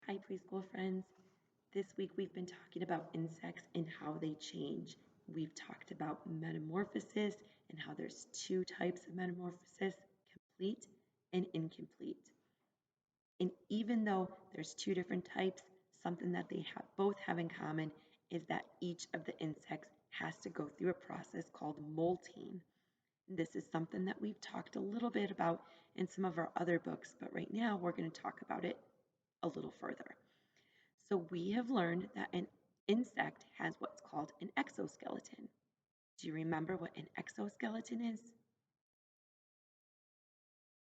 Hi, preschool friends. This week we've been talking about insects and how they change. We've talked about metamorphosis and how there's two types of metamorphosis, complete and incomplete. And even though there's two different types, something that they both have in common is that each of the insects has to go through a process called molting. This is something that we've talked a little bit about in some of our other books, but right now we're going to talk about it a little further. So we have learned that an insect has what's called an exoskeleton. Do you remember what an exoskeleton is?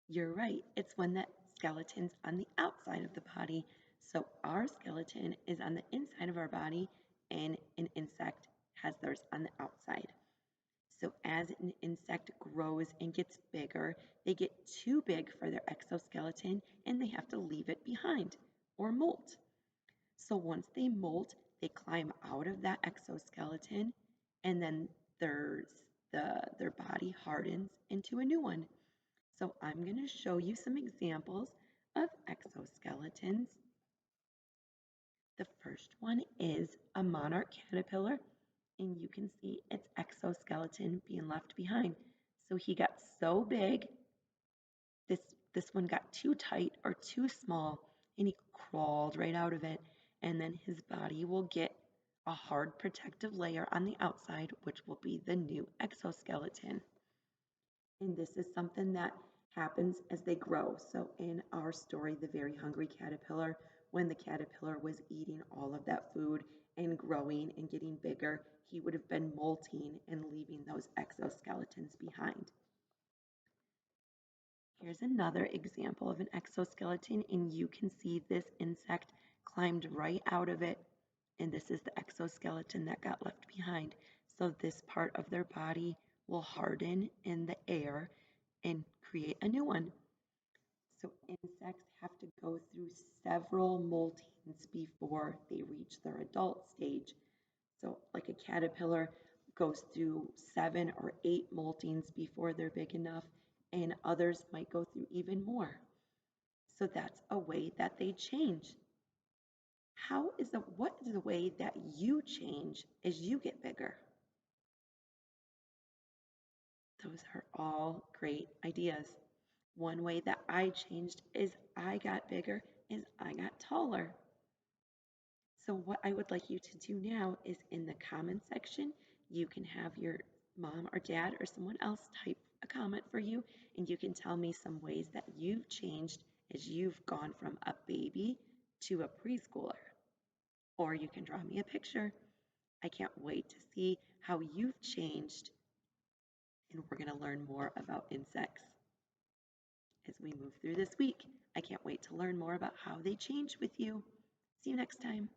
You're right, it's when that skeleton's on the outside of the body. So our skeleton is on the inside of our body, and an insect has theirs on the outside. So as an insect grows and gets bigger, they get too big for their exoskeleton and they have to leave it behind or molt. So once they molt, they climb out of that exoskeleton, and then their body hardens into a new one. So I'm going to show you some examples of exoskeletons. The first one is a monarch caterpillar, and you can see its exoskeleton being left behind. So he got so big, this this one got too tight or too small, and he crawled right out of it, and then his body will get a hard protective layer on the outside, which will be the new exoskeleton. And this is something that happens as they grow. So in our story, The Very Hungry Caterpillar, when the caterpillar was eating all of that food and growing and getting bigger, he would have been molting and leaving those exoskeletons behind. Here's another example of an exoskeleton, and you can see this insect climbed right out of it, and this is the exoskeleton that got left behind. So this part of their body will harden in the air and create a new one. So insects have to go through several moltings before they reach their adult stage. So like a caterpillar goes through 7 or 8 moltings before they're big enough, and others might go through even more. So that's a way that they change. What is the way that you change as you get bigger? Those are all great ideas. One way that I changed is I got bigger, is I got taller. So what I would like you to do now is in the comment section, you can have your mom or dad or someone else type a comment for you, and you can tell me some ways that you've changed as you've gone from a baby to a preschooler. Or you can draw me a picture. I can't wait to see how you've changed, and we're going to learn more about insects as we move through this week. I can't wait to learn more about how they change with you. See you next time.